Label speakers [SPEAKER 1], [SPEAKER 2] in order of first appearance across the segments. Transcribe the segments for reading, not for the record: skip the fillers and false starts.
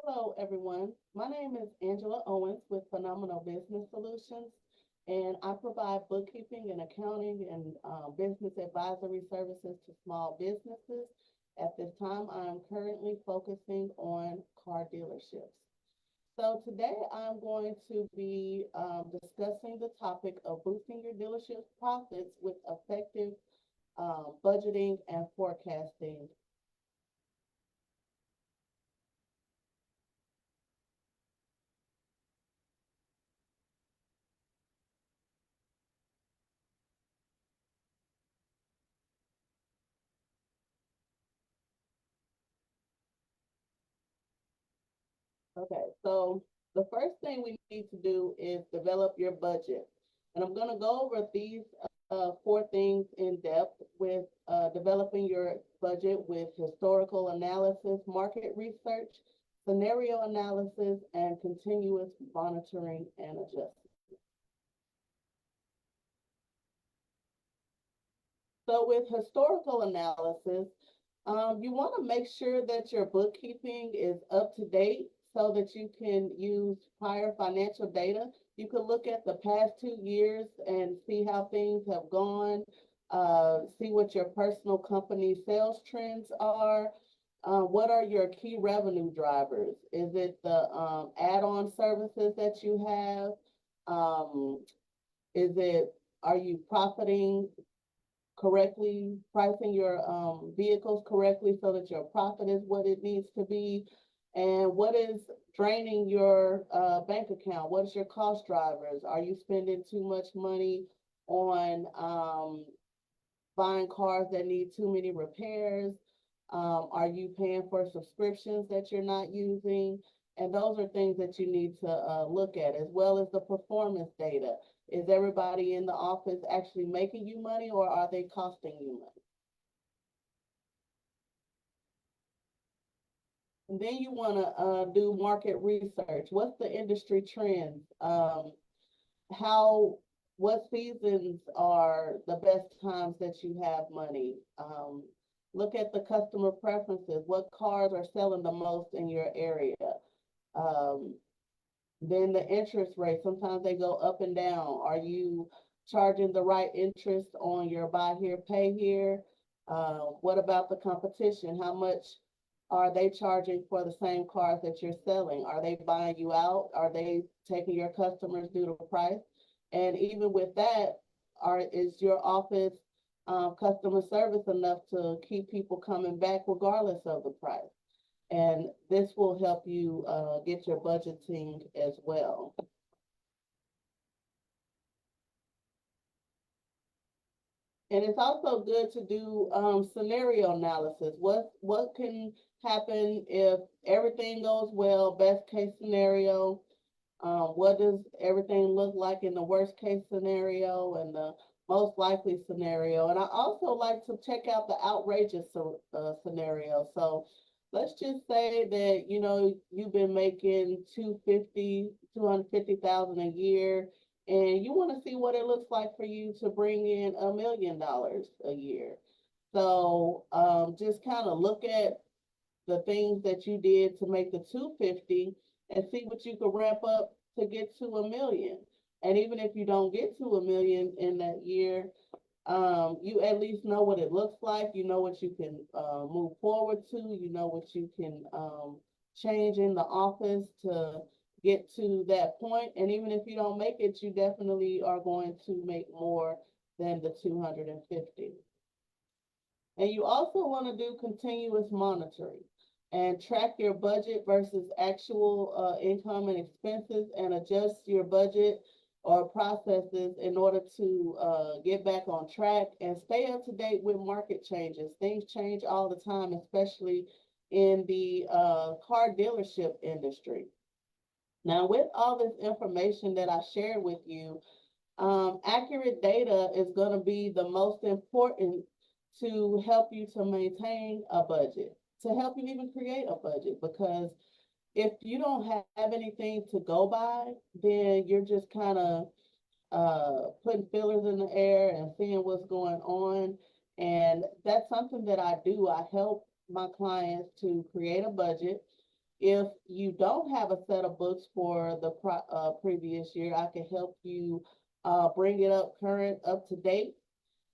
[SPEAKER 1] Hello, everyone. My name is Angela Owens with Phenomenal Business Solutions, and I provide bookkeeping and accounting and business advisory services to small businesses. At this time, I am currently focusing on car dealerships. So today I'm going to be discussing the topic of boosting your dealership's profits with effective budgeting and forecasting. Okay, so the first thing we need to do is develop your budget. And I'm going to go over these four things in depth with developing your budget with historical analysis, market research, scenario analysis, and continuous monitoring and adjustment. So with historical analysis, you want to make sure that your bookkeeping is up to date so that you can use prior financial data. You can look at the past 2 years and see how things have gone, see what your personal company sales trends are. What are your key revenue drivers? Is it the add-on services that you have? Is it, are you profiting correctly, pricing your vehicles correctly so that your profit is what it needs to be? And what is draining your bank account? What is your cost drivers? Are you spending too much money on buying cars that need too many repairs? Are you paying for subscriptions that you're not using? And those are things that you need to look at, as well as the performance data. Is everybody in the office actually making you money, or are they costing you money? And then you want to do market research. What's the industry trends? How, what seasons are the best times that you have money? Look at the customer preferences. What cars are selling the most in your area? Um, then the interest rate, sometimes they go up and down. Are you charging the right interest on your buy here, pay here? What about the competition? How much are they charging for the same cars that you're selling? Are they buying you out? Are they taking your customers due to price? And even with that, is your office customer service enough to keep people coming back regardless of the price? And this will help you get your budgeting as well. And it's also good to do scenario analysis. What can happen if everything goes well, best case scenario? What does everything look like in the worst case scenario and the most likely scenario? And I also like to check out the outrageous scenario. So let's just say that, you know, you've been making 250,000 a year, and you want to see what it looks like for you to bring in $1 million a year. So just kind of look at the things that you did to make the 250 and see what you could ramp up to get to 1 million. And even if you don't get to 1 million in that year, you at least know what it looks like. You know what you can move forward to. You know what you can change in the office to get to that point. And even if you don't make it, you definitely are going to make more than the 250. And you also want to do continuous monitoring and track your budget versus actual income and expenses and adjust your budget or processes in order to get back on track and stay up to date with market changes. Things change all the time, especially in the car dealership industry. Now, with all this information that I shared with you, accurate data is going to be the most important to help you to maintain a budget, to help you even create a budget. Because if you don't have anything to go by, then you're just kind of putting fillers in the air and seeing what's going on. And that's something that I do. I help my clients to create a budget. If you don't have a set of books for the previous year, I can help you bring it up current, up to date,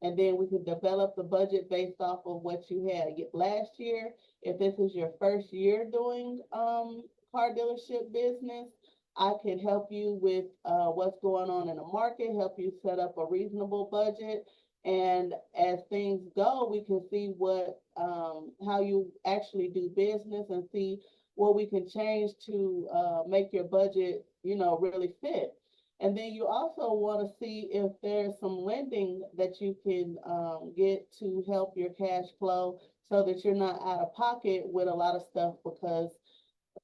[SPEAKER 1] and then we can develop the budget based off of what you had last year. If this is your first year doing car dealership business, I can help you with what's going on in the market, help you set up a reasonable budget. And as things go, we can see what how you actually do business and see what we can change to make your budget, really fit. And then you also want to see if there's some lending that you can get to help your cash flow so that you're not out of pocket with a lot of stuff, because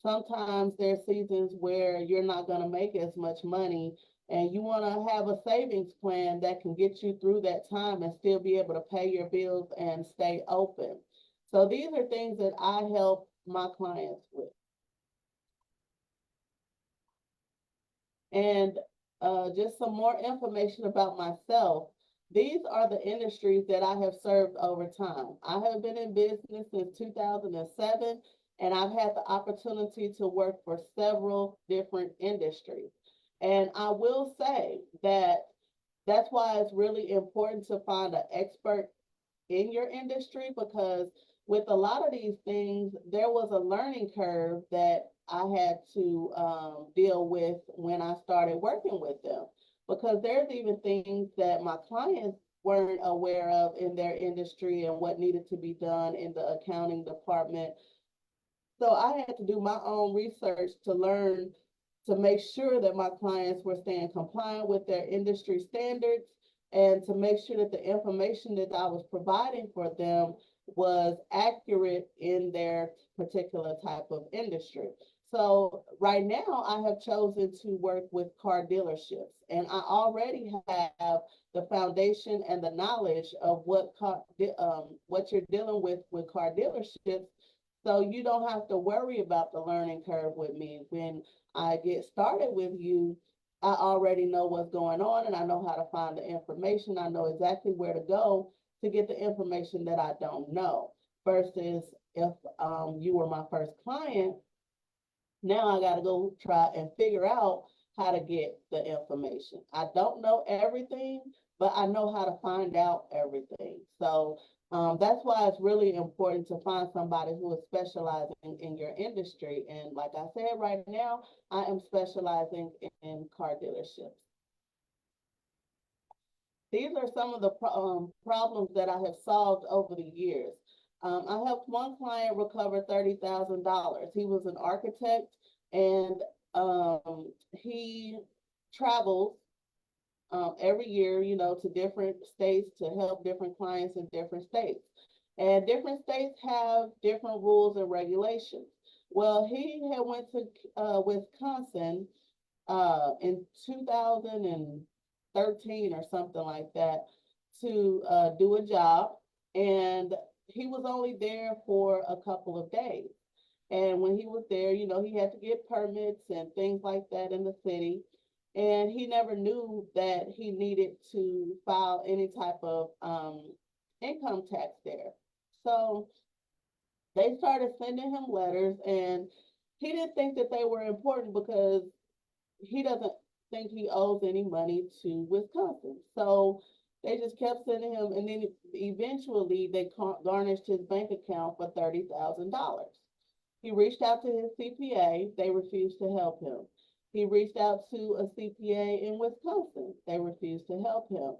[SPEAKER 1] sometimes there's seasons where you're not going to make as much money, and you want to have a savings plan that can get you through that time and still be able to pay your bills and stay open. So these are things that I help my clients with. And just some more information about myself. These are the industries that I have served over time. I have been in business since 2007, and I've had the opportunity to work for several different industries. And I will say that that's why it's really important to find an expert in your industry, because with a lot of these things, there was a learning curve that I had to deal with when I started working with them, because there's even things that my clients weren't aware of in their industry and what needed to be done in the accounting department. So I had to do my own research to learn to make sure that my clients were staying compliant with their industry standards, and to make sure that the information that I was providing for them was accurate in their particular type of industry. So right now I have chosen to work with car dealerships, and I already have the foundation and the knowledge of what you're dealing with car dealerships. So you don't have to worry about the learning curve with me. When I get started with you, I already know what's going on, and I know how to find the information. I know exactly where to go to get the information that I don't know. Versus if you were my first client, now I got to go try and figure out how to get the information. I don't know everything, but I know how to find out everything. So that's why it's really important to find somebody who is specializing in your industry. And like I said, right now, I am specializing in car dealerships. These are some of the problems that I have solved over the years. I helped one client recover $30,000. He was an architect, and he travels every year, to different states to help different clients in different states. And different states have different rules and regulations. Well, he had went to Wisconsin in 2013 or something like that to do a job, and he was only there for a couple of days. And when he was there, he had to get permits and things like that in the city. And he never knew that he needed to file any type of income tax there. So they started sending him letters, and he didn't think that they were important because he doesn't think he owes any money to Wisconsin. So they just kept sending him, and then eventually they garnished his bank account for $30,000. He reached out to his CPA. They refused to help him. He reached out to a CPA in Wisconsin. They refused to help him.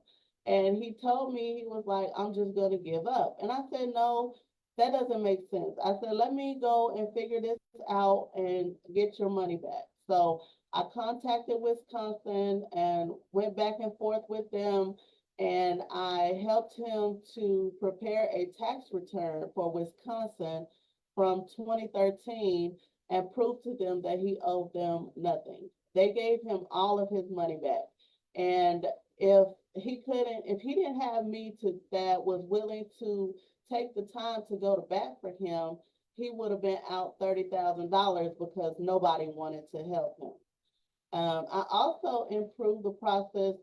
[SPEAKER 1] And he told me, he was like, I'm just going to give up. And I said, no, that doesn't make sense. I said, let me go and figure this out and get your money back. So I contacted Wisconsin and went back and forth with them. And I helped him to prepare a tax return for Wisconsin from 2013 and prove to them that he owed them nothing. They gave him all of his money back. And if he didn't have me that was willing to take the time to go to bat for him, he would have been out $30,000 because nobody wanted to help him. I also improved the process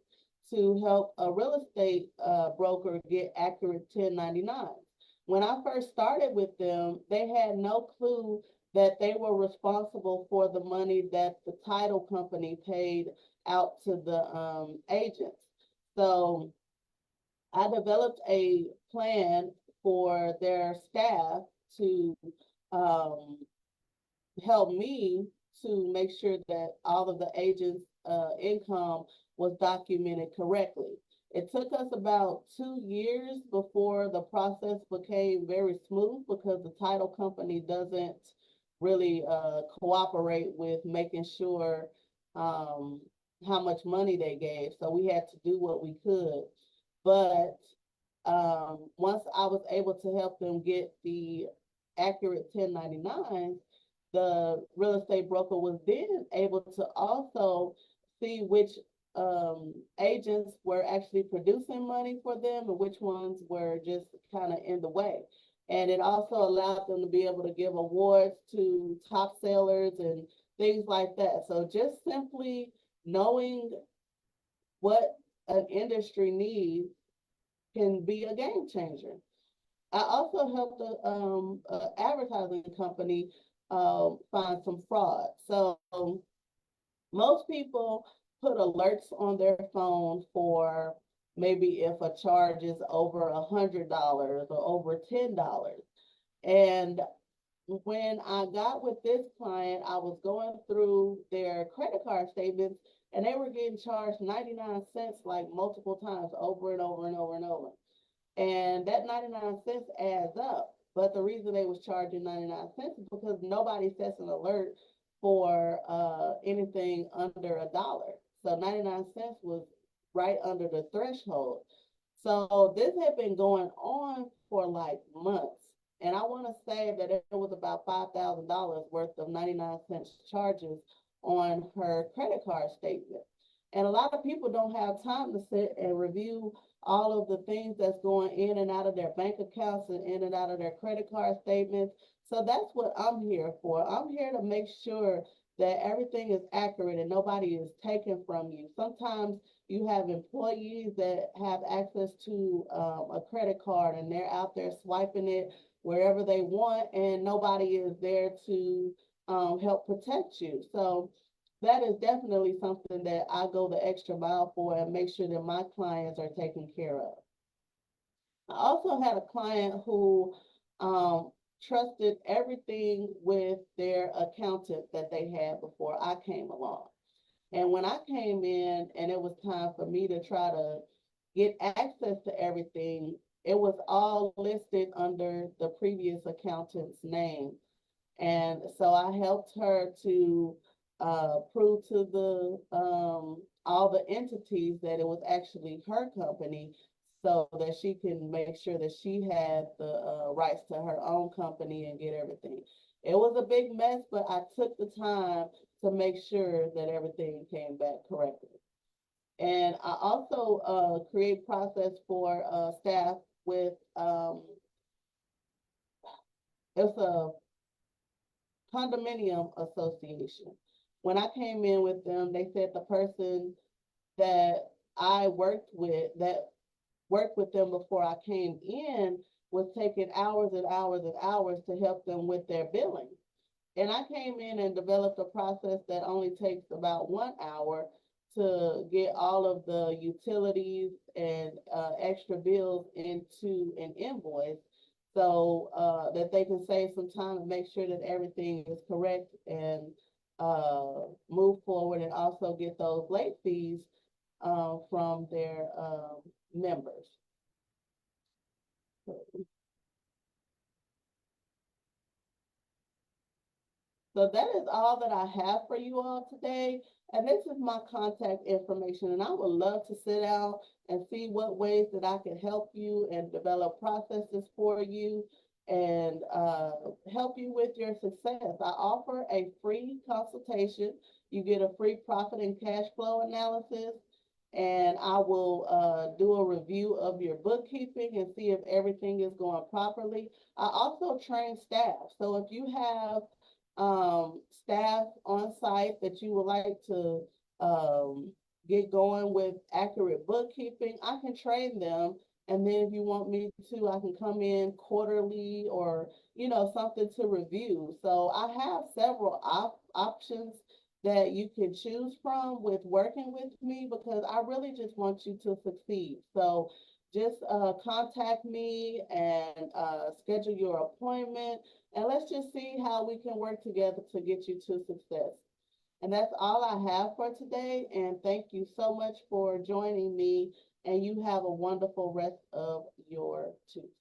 [SPEAKER 1] to help a real estate broker get accurate 1099s. When I first started with them, they had no clue that they were responsible for the money that the title company paid out to the agents. So I developed a plan for their staff to um, help me to make sure that all of the agents' income was documented correctly. It took us about 2 years before the process became very smooth because the title company doesn't really cooperate with making sure um, how much money they gave. So we had to do what we could. But once I was able to help them get the accurate 1099s, the real estate broker was then able to also see which agents were actually producing money for them and which ones were just kind of in the way. And it also allowed them to be able to give awards to top sellers and things like that. So just simply knowing what an industry needs can be a game changer. I also helped a advertising company find some fraud. So most people put alerts on their phone for maybe if a charge is over $100 or over $10. And when I got with this client, I was going through their credit card statements and they were getting charged 99 cents like multiple times over and over and over and over. And that 99 cents adds up. But the reason they was charging 99 cents is because nobody sets an alert for anything under $1. So 99 cents was right under the threshold. So this had been going on for like months. And I want to say that it was about $5,000 worth of 99 cents charges on her credit card statement. And a lot of people don't have time to sit and review all of the things that's going in and out of their bank accounts and in and out of their credit card statements. So that's what I'm here for. I'm here to make sure that everything is accurate and nobody is taken from you. Sometimes you have employees that have access to a credit card and they're out there swiping it wherever they want and nobody is there to help protect you. So that is definitely something that I go the extra mile for and make sure that my clients are taken care of. I also had a client who trusted everything with their accountant that they had before I came along. And when I came in and it was time for me to try to get access to everything, it was all listed under the previous accountant's name. And so I helped her to prove to the all the entities that it was actually her company so that she can make sure that she had the rights to her own company and get everything. It was a big mess, but I took the time to make sure that everything came back correctly. And I also create process for staff with, it's a condominium association. When I came in with them, they said the person that I worked with them before I came in was taking hours and hours and hours to help them with their billing. And I came in and developed a process that only takes about 1 hour to get all of the utilities and extra bills into an invoice so that they can save some time and make sure that everything is correct and move forward and also get those late fees from their members. So that is all that I have for you all today. And this is my contact information. And I would love to sit down and see what ways that I can help you and develop processes for you and help you with your success. I offer a free consultation. You get a free profit and cash flow analysis. And I will do a review of your bookkeeping and see if everything is going properly. I also train staff. So if you have staff on site that you would like to get going with accurate bookkeeping, I can train them And then if you want me to, I can come in quarterly or, something to review. So I have several options that you can choose from with working with me because I really just want you to succeed. So just contact me and schedule your appointment, and let's just see how we can work together to get you to success. And that's all I have for today. And thank you so much for joining me. And you have a wonderful rest of your Tuesday.